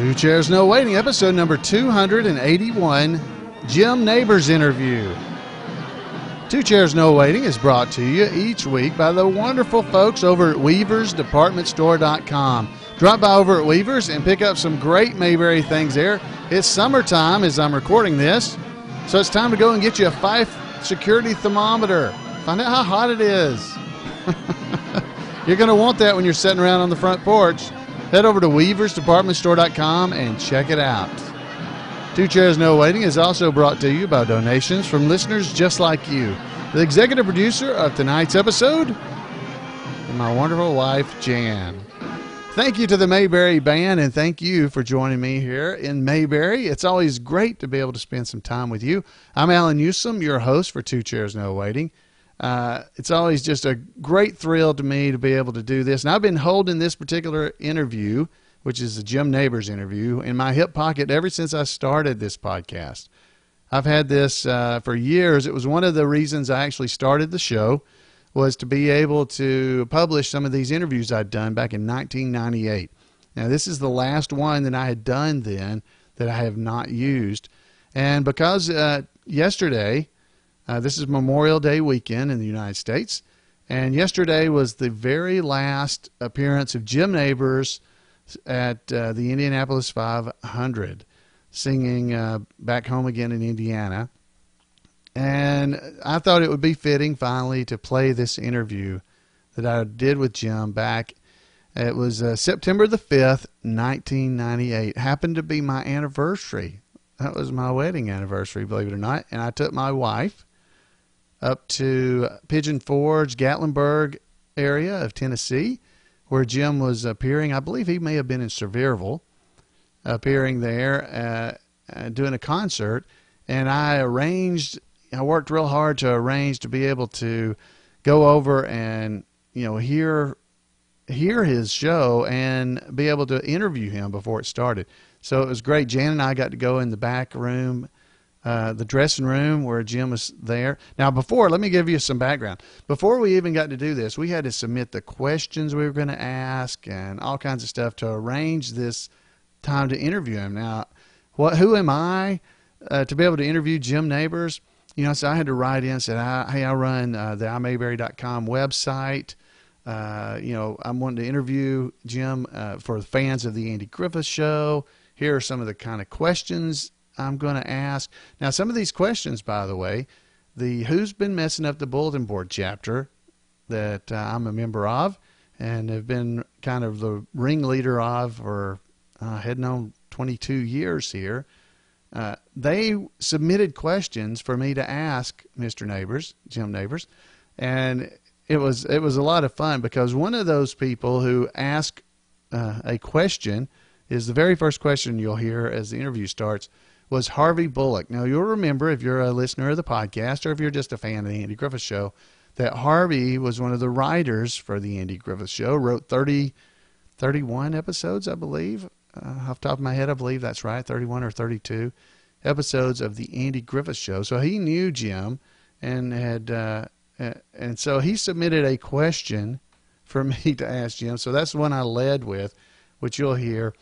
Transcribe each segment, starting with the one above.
Two Chairs No Waiting, episode number 281, Jim Nabors interview. Two Chairs No Waiting is brought to you each week by the wonderful folks over at weaversdepartmentstore.com. Drop by over at Weavers and pick up some great Mayberry things there. It's summertime as I'm recording this, so it's time to go and get you a Fife security thermometer. Find out how hot it is. You're going to want that when you're sitting around on the front porch. Head over to weaversdepartmentstore.com and check it out. Two Chairs No Waiting is also brought to you by donations from listeners just like you. The executive producer of tonight's episode, and my wonderful wife, Jan. Thank you to the Mayberry Band, and thank you for joining me here in Mayberry. It's always great to be able to spend some time with you. I'm Alan Newsom, your host for Two Chairs No Waiting. It's always just a great thrill to me to be able to do this. And I've been holding this particular interview, which is the Jim Nabors interview, in my hip pocket ever since I started this podcast. I've had this for years. It was one of the reasons I actually started the show, was to be able to publish some of these interviews I'd done back in 1998. Now, this is the last one that I had done then that I have not used. And because yesterday... this is Memorial Day weekend in the United States, and yesterday was the very last appearance of Jim Nabors at the Indianapolis 500, singing Back Home Again in Indiana. And I thought it would be fitting finally to play this interview that I did with Jim back. It was September the 5th, 1998. Happened to be my anniversary. That was my wedding anniversary, believe it or not. And I took my wife up to Pigeon Forge, Gatlinburg area of Tennessee, where Jim was appearing. I believe he may have been in Sevierville, appearing there, doing a concert. And I worked real hard to arrange to be able to go over and, hear his show and be able to interview him before it started. So it was great. Jan and I got to go in the back room, the dressing room where Jim was there. Now, let me give you some background. Before we even got to do this, we had to submit the questions we were going to ask and all kinds of stuff to arrange this time to interview him. Now, who am I to be able to interview Jim Nabors? So I had to write in and said, hey, I run the imayberry.com website. I'm wanting to interview Jim for the fans of the Andy Griffith Show. Here are some of the kind of questions I'm going to ask. Now, some of these questions, by the way, the Who's Been Messing Up the Bulletin Board chapter that I'm a member of and have been kind of the ringleader of for heading on 22 years here, they submitted questions for me to ask Mr. Nabors, Jim Nabors, and it was a lot of fun because one of those people who asked a question is the very first question you'll hear as the interview starts, was Harvey Bullock. Now, you'll remember, if you're a listener of the podcast or if you're just a fan of the Andy Griffith Show, that Harvey was one of the writers for the Andy Griffith Show, wrote 31 episodes, I believe. Off the top of my head, I believe that's right, 31 or 32 episodes of the Andy Griffith Show. So he knew Jim and and so he submitted a question for me to ask Jim. So that's the one I led with, which you'll hear.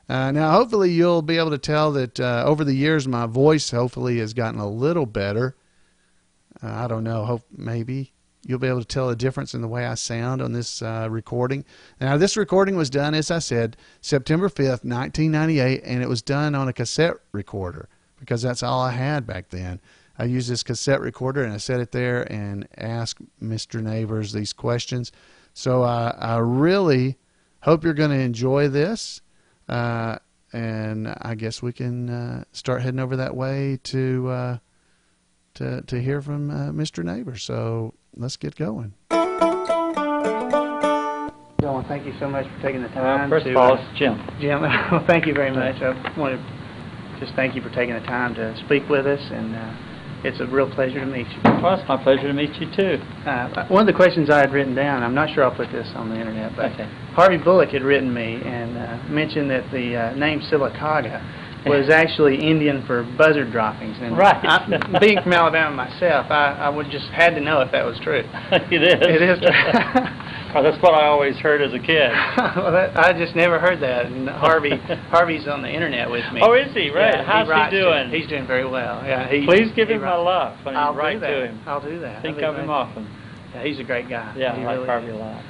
Now, hopefully you'll be able to tell that over the years my voice hopefully has gotten a little better. I don't know. Maybe you'll be able to tell a difference in the way I sound on this recording. Now, this recording was done, as I said, September 5th, 1998, and it was done on a cassette recorder because that's all I had back then. I used this cassette recorder, and I set it there and asked Mr. Nabors these questions. So I really hope you're going to enjoy this. And I guess we can start heading over that way to hear from Mr. Nabors. So let's get going. Thank you so much for taking the time. First of all, it's Jim. Jim, well, thank you very much. I want to just thank you for taking the time to speak with us, and it's a real pleasure to meet you. Well, it's my pleasure to meet you, too. One of the questions I had written down, I'm not sure I'll put this on the internet, but okay. Harvey Bullock had written me and mentioned that the name Sylacauga was actually Indian for buzzard droppings. And right. Being from Alabama myself, I would just had to know if that was true. It is. It is true. Oh, that's what I always heard as a kid. Well, I just never heard that. And Harvey's on the internet with me. Oh, is he? Right. Yeah, How's he doing? He's doing very well. Yeah. Please give him my love when you write to him. I'll do that. Think of him often. Yeah, he's a great guy. Yeah, I like Harvey a lot.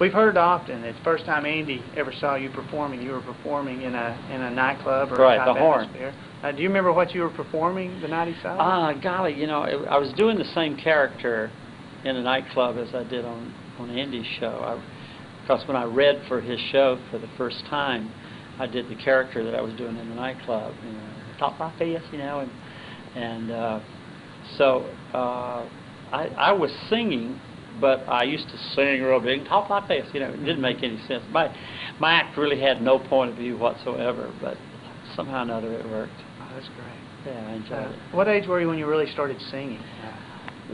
We've heard often that the first time Andy ever saw you performing, you were performing in a nightclub or right, a type the Horn. atmosphere. Do you remember what you were performing the night he saw? Golly, you know, I was doing the same character in a nightclub as I did on Andy's show. Because when I read for his show for the first time, I did the character that I was doing in the nightclub, you know, talk like this, you know, so I was singing. But I used to sing real big, talk like this, you know. It didn't make any sense. My act really had no point of view whatsoever, but somehow or another it worked. Oh, that's great. Yeah, I enjoyed it. What age were you when you really started singing?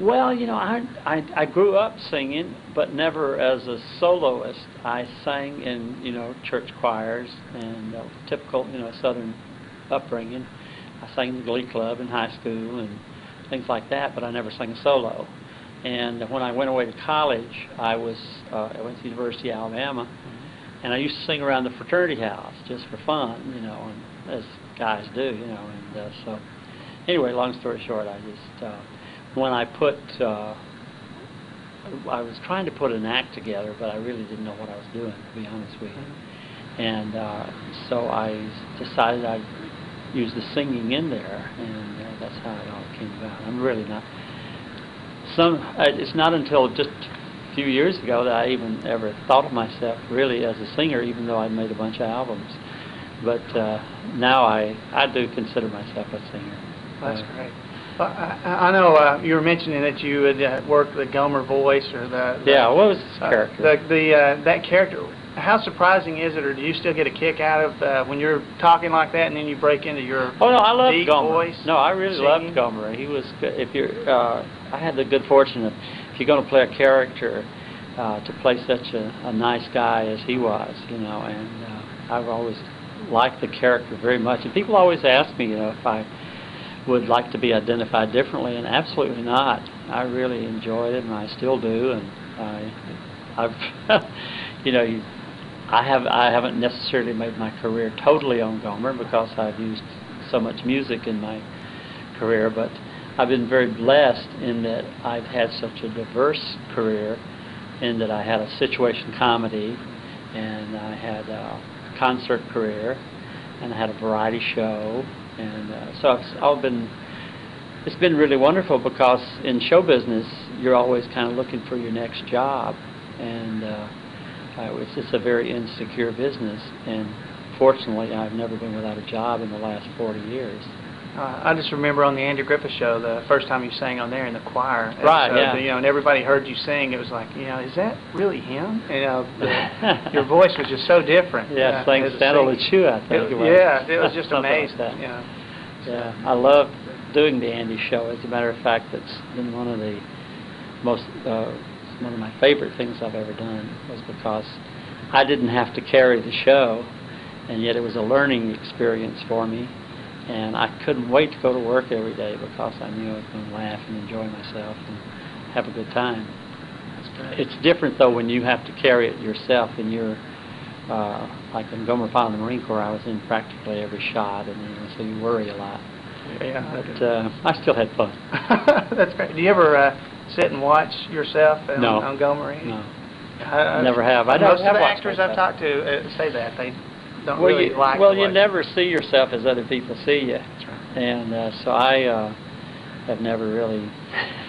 Well, you know, I grew up singing, but never as a soloist. I sang in, you know, church choirs and typical, you know, Southern upbringing. I sang in the Glee Club in high school and things like that, but I never sang a solo. And when I went away to college, I went to the University of Alabama, and I used to sing around the fraternity house just for fun, you know, and as guys do, you know. And so, anyway, long story short, I just when I was trying to put an act together, but I really didn't know what I was doing, to be honest with you. And so I decided I'd use the singing in there, and that's how it all came about. I'm really not. It's not until just a few years ago that I even ever thought of myself really as a singer, even though I'd made a bunch of albums. But now I do consider myself a singer. That's great. Well, I know you were mentioning that you had worked the Gomer voice or the yeah. What was his character? That character. How surprising is it, or do you still get a kick out of when you're talking like that, and then you break into your I loved deep Gomer. voice? No, I really loved Gomer. He was good. If you're, I had the good fortune of, if you're going to play a character, to play such a nice guy as he was, you know, and I've always liked the character very much. And people always ask me, you know, if I would like to be identified differently, and absolutely not. I really enjoyed it, and I still do, and I've, you know, I haven't necessarily made my career totally on Gomer because I've used so much music in my career, but I've been very blessed in that I've had such a diverse career, in that I had a situation comedy, and I had a concert career, and I had a variety show, and so it's been really wonderful, because in show business you're always kind of looking for your next job, and it's a very insecure business, and fortunately I've never been without a job in the last 40 years. I just remember on the Andy Griffith Show, the first time you sang on there in the choir. Right, so, yeah. You know, and everybody heard you sing. It was like, you know, is that really him? You know, your voice was just so different. Yeah, sang Sandalwood Shoe, I think it was. Yeah, it was just amazing. Like you know. Yeah, I love doing the Andy Show. As a matter of fact, it's been one of the most, one of my favorite things I've ever done, was because I didn't have to carry the show, and yet it was a learning experience for me. And I couldn't wait to go to work every day, because I knew I was going to laugh and enjoy myself and have a good time. That's great. It's different, though, when you have to carry it yourself, and you're, like in Gomer Pyle in the Marine Corps, I was in practically every shot, and you know, so you worry a lot. Yeah. But I still had fun. That's great. Do you ever sit and watch yourself on Gomer? No. I never have. I most don't of the watched actors myself. I've talked to say that. They don't Well, really like to you watch. never see yourself as other people see you. That's right. And so I have never really,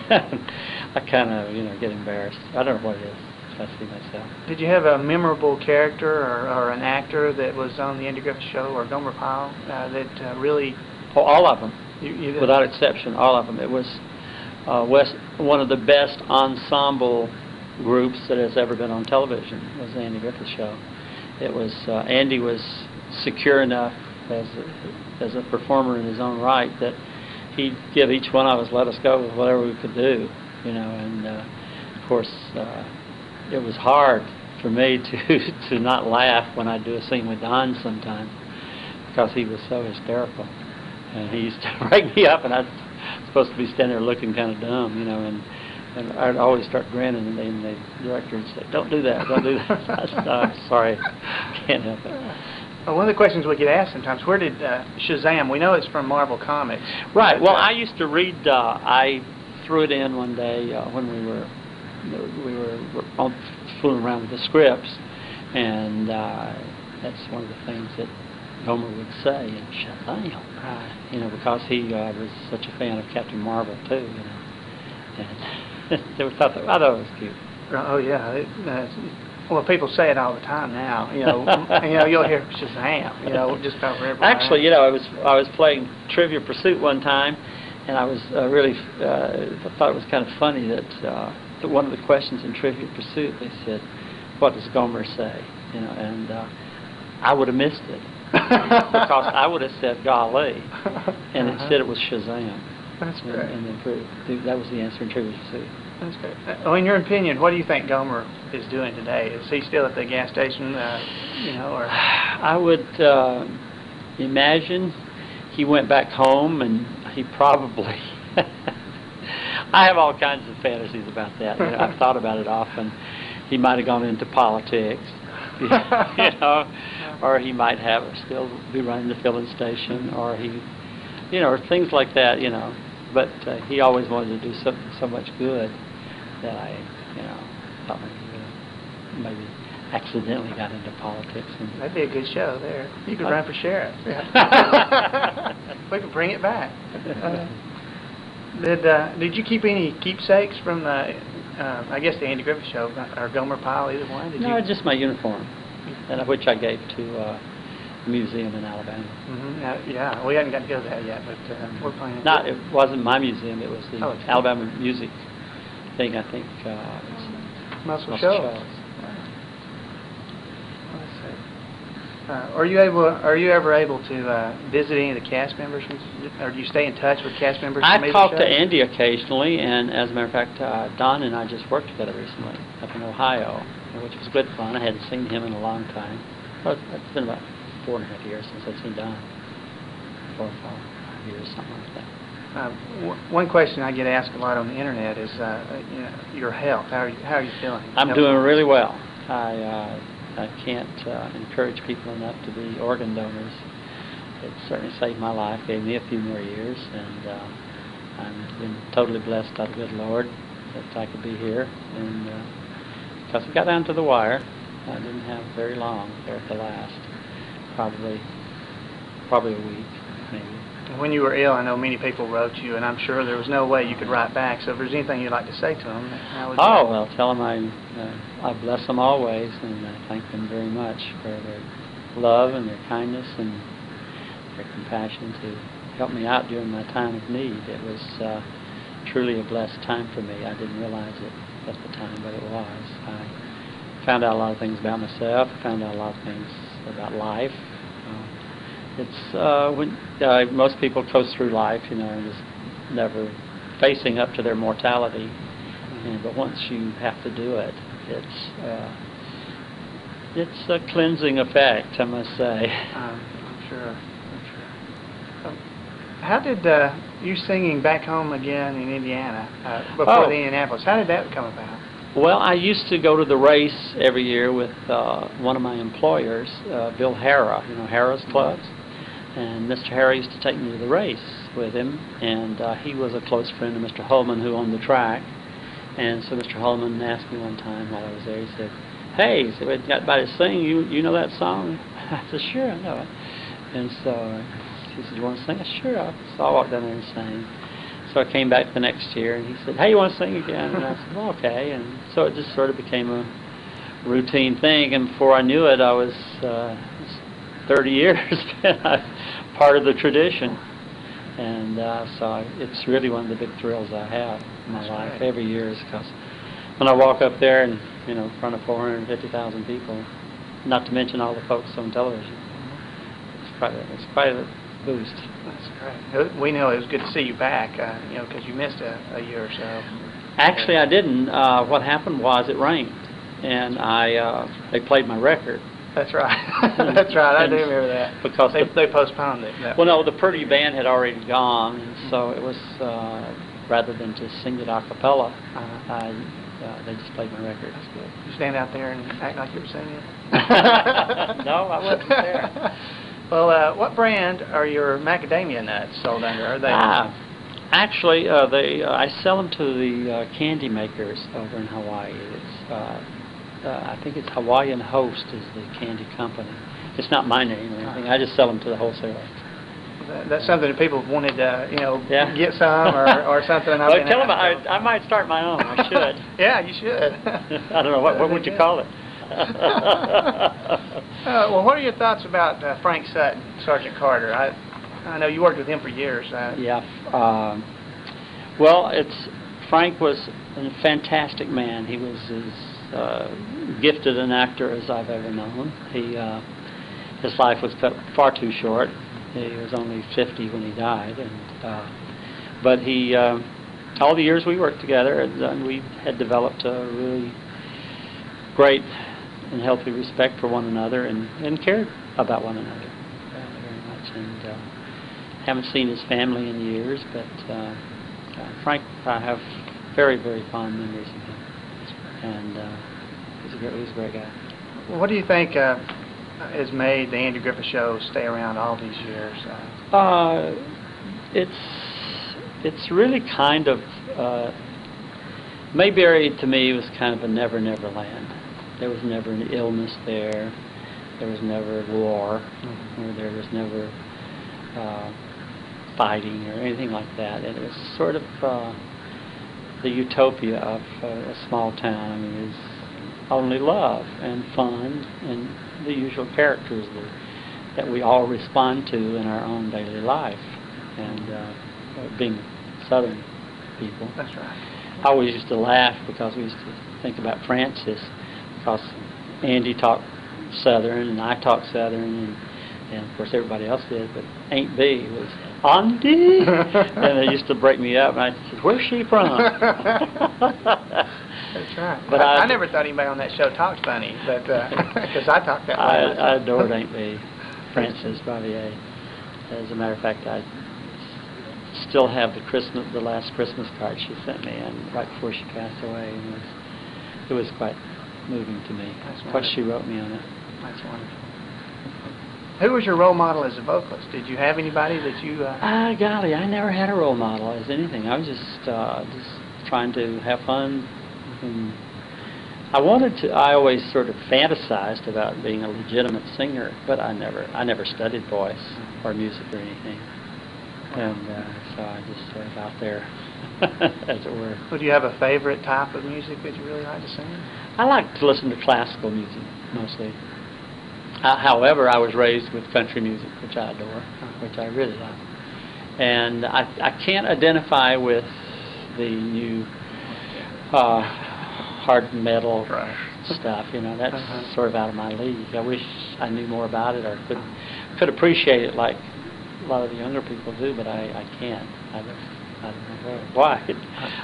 I kind of, you know, get embarrassed. I don't know what it is if I see myself. Did you have a memorable character or an actor that was on the Andy Griffith Show or Gomer Pyle that really... Oh, all of them. You Without exception, all of them. It was one of the best ensemble groups that has ever been on television, was the Andy Griffith Show. It was, Andy was secure enough as a performer in his own right that he'd give each one of us, let us go with whatever we could do, you know, and of course it was hard for me to not laugh when I'd do a scene with Don sometimes, because he was so hysterical, and he used to break me up, and I was supposed to be standing there looking kind of dumb, you know, and And I'd always start grinning, and then the director would say, "Don't do that, don't do that." I said, "Oh, sorry, can't help it." Well, one of the questions we get asked sometimes, where did Shazam? We know it's from Marvel Comics. Right. Well, I used to read. I threw it in one day when we were fooling around with the scripts, and that's one of the things that Gomer would say, and Shazam, you know, because he was such a fan of Captain Marvel too, you know, and I thought it was cute. Oh yeah. Well, people say it all the time now. You know, you'll hear Shazam. You know, just about everywhere. Actually, you know, I was playing Trivia Pursuit one time, and I was really thought it was kind of funny that one of the questions in Trivia Pursuit, they said, "What does Gomer say?" You know, and I would have missed it because I would have said "Golly," and instead it was Shazam. That's great. And then that was the answer in Trivia Pursuit. That's great. Well, in your opinion, what do you think Gomer is doing today? Is he still at the gas station? You know, or I would imagine he went back home, and he probably. I have all kinds of fantasies about that. You know, I've thought about it often. He might have gone into politics, you know, or he might still be running the filling station, or he, you know, or things like that, you know. But he always wanted to do something so much good that I, you know, thought maybe accidentally got into politics. And that'd be a good show there. You could run for sheriff. Yeah. We could bring it back. Did you keep any keepsakes from the, I guess the Andy Griffith Show or Gomer Pyle, either one? No, just my uniform, and which I gave to a museum in Alabama. Mm-hmm. Yeah, we haven't got to go to that yet, but we're planning. It wasn't my museum; it was the Alabama music thing. I think. Muscle Shoals. Are you ever able to visit any of the cast members, or do you stay in touch with cast members? I talk to Andy occasionally, and as a matter of fact, Don and I just worked together recently up in Ohio, which was good fun. I hadn't seen him in a long time. Well, it's been about 4.5 years since I've seen Don. 4 or 5 years, something like that. One question I get asked a lot on the internet is your health. How are you feeling? I'm doing really well. I can't encourage people enough to be organ donors. It certainly saved my life, gave me a few more years, and I've been totally blessed by the good Lord that I could be here. And because we got down to the wire, I didn't have very long there at the last. Probably a week, maybe. When you were ill, I know many people wrote you, and I'm sure there was no way you could write back. So if there's anything you'd like to say to them, how would you? Oh, well, tell them I bless them always, and I thank them very much for their love and their kindness and their compassion to help me out during my time of need. It was truly a blessed time for me. I didn't realize it at the time, but it was. I found out a lot of things about myself. I found out a lot of things about life. It's when most people coast through life, you know, and just never facing up to their mortality. But once you have to do it, it's a cleansing effect, I must say. I'm sure. How did you singing back home again in Indiana before the Indianapolis? How did that come about? Well, I used to go to the race every year with one of my employers, Bill Harrah, you know, Harrah's Clubs. And Mr. Harrah used to take me to the race with him, and he was a close friend of Mr. Holman, who owned the track. And so Mr. Holman asked me one time while I was there, he said, "Hey," he said, "we got anybody to sing, you know that song?" I said, "Sure, I know it." And so he said, "You want to sing?" I said, "Sure." So I walked down there and sang. So I came back the next year, and he said, "Hey, you want to sing again?" And I said, "Well, okay." And so it just sort of became a routine thing, and before I knew it, I was 30 years been part of the tradition. And so it's really one of the big thrills I have in my life every year, is because when I walk up there and, you know, in front of 450,000 people, not to mention all the folks on television, it's quite a boost. That's great. We know it was good to see you back, you know, because you missed a year or so. Actually, I didn't. What happened was it rained, and they played my record. That's right. That's right. I do remember that. Because they postponed it. Well, no, the Purdy band had already gone, and so it was rather than to sing it a cappella, they just played my record. That's good. You stand out there and act like you were singing? No, I wasn't there. Well, what brand are your macadamia nuts sold under? Are they? Actually, I sell them to the candy makers over in Hawaii. It's I think it's Hawaiian Host is the candy company. It's not my name or anything. I just sell them to the wholesalers. That's something that people wanted to, Yeah. get some or something. Well, tell them I might start my own. I should. Yeah, you should. I don't know what would you call it. Well, what are your thoughts about Frank Sutton, Sergeant Carter? I know you worked with him for years. Yeah. Well, Frank was a fantastic man. He was as gifted an actor as I've ever known. His life was cut far too short. He was only 50 when he died, but he all the years we worked together, and we had developed a really great and healthy respect for one another and cared about one another very much. And haven't seen his family in years, but Frank, I have very, very fond memories of him, and he was a great guy. What do you think has made the Andy Griffith Show stay around all these years? It's really kind of Mayberry to me was kind of a never land. There was never an illness there. There was never war, or there was never fighting or anything like that. And it was sort of the utopia of a small town. I mean, it's only love and fun and the usual characters that we all respond to in our own daily life. And being Southern people. That's right. I always used to laugh because we used to think about Francis, because Andy talked Southern and I talked Southern, and of course everybody else did, but Aunt B was Andy, and they used to break me up, and I said, "Where's she from?" That's right. But I never thought anybody on that show talked funny, but because I talked that way. I adored Aunt B, Frances Bavier. As a matter of fact, I still have the last Christmas card she sent me, and right before she passed away, and it was quite moving to me. What she wrote me on it. That's wonderful. Who was your role model as a vocalist? Did you have anybody that you? Golly, I never had a role model as anything. I was just trying to have fun. And I always sort of fantasized about being a legitimate singer, but I never studied voice or music or anything. And so I just sort of out there, as it were. Well, do you have a favorite type of music that you really like to sing? I like to listen to classical music, mostly. However, I was raised with country music, which I adore, which I really like. And I can't identify with the new hard metal stuff, that's sort of out of my league. I wish I knew more about it or could appreciate it like a lot of the younger people do, but I can't. I don't know why.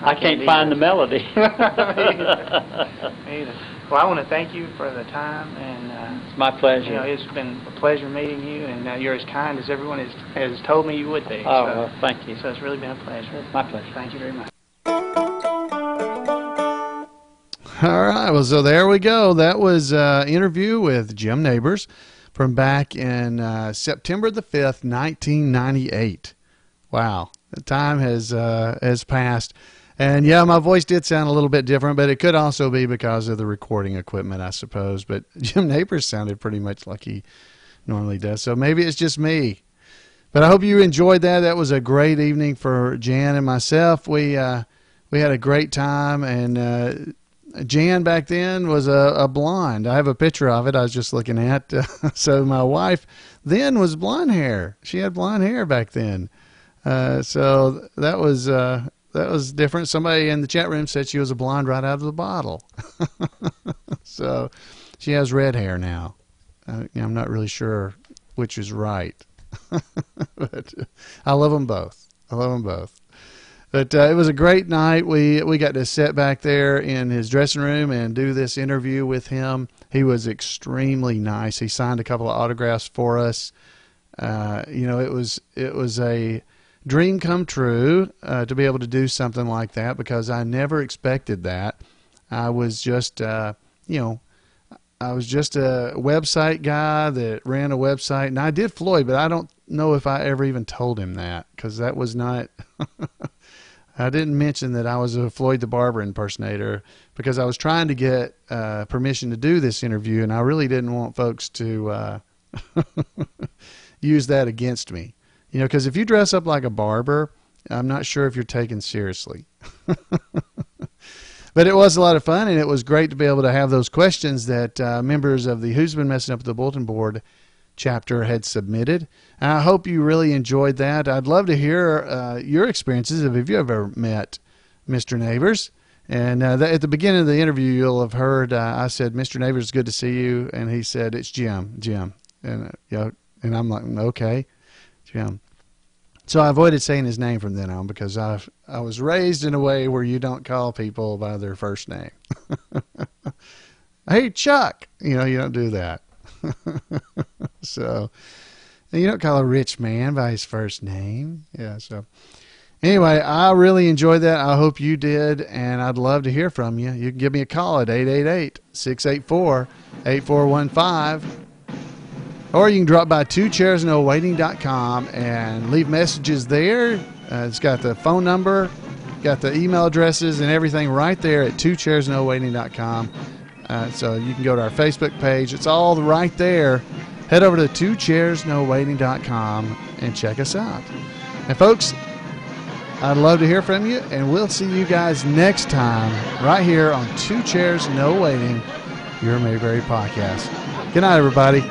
I can't find the melody. Either. Well, I want to thank you for the time, and it's my pleasure. It's been a pleasure meeting you, and you're as kind as everyone has told me you would be. Well, thank you. So it's really been a pleasure. It's my pleasure. Thank you very much. All right, well, so there we go. That was an interview with Jim Nabors from back in September the 5th, 1998. Wow, the time has passed. And yeah, my voice did sound a little bit different, but it could also be because of the recording equipment, I suppose. But Jim Nabors sounded pretty much like he normally does, so maybe it's just me. But I hope you enjoyed that. That was a great evening for Jan and myself. We had a great time, and Jan back then was a blonde. I have a picture of it I was just looking at. So my wife then was blonde hair. She had blonde hair back then. So that was different. Somebody in the chat room said she was a blonde right out of the bottle. So she has red hair now. I'm not really sure which is right. But I love them both. But it was a great night. We got to sit back there in his dressing room and do this interview with him. He was extremely nice. He signed a couple of autographs for us. It was dream come true to be able to do something like that, because I never expected that. I was just, I was just a website guy that ran a website, and I did Floyd, but I don't know if I ever even told him that, because that was not, I didn't mention that I was a Floyd the Barber impersonator, because I was trying to get permission to do this interview, and I really didn't want folks to use that against me. Because if you dress up like a barber, I'm not sure if you're taken seriously. But it was a lot of fun, and it was great to be able to have those questions that members of the Who's Been Messing Up the Bulletin Board chapter had submitted. And I hope you really enjoyed that. I'd love to hear your experiences if you ever met Mr. Nabors. And at the beginning of the interview, you'll have heard I said, "Mr. Nabors, it's good to see you." And he said, "It's Jim. And and I'm like, "Okay, Jim." So I avoided saying his name from then on, because I was raised in a way where you don't call people by their first name. "Hey, Chuck," you don't do that. So, and you don't call a rich man by his first name. Yeah. So anyway, I really enjoyed that. I hope you did. And I'd love to hear from you. You can give me a call at 888-684-8415. Or you can drop by twocairsnowaiting.com and leave messages there. It's got the phone number, got the email addresses, and everything right there at twocairsnowaiting.com. So you can go to our Facebook page. It's all right there. Head over to twocairsnowaiting.com and check us out. And folks, I'd love to hear from you, and we'll see you guys next time right here on Two Chairs No Waiting, your Mayberry podcast. Good night, everybody.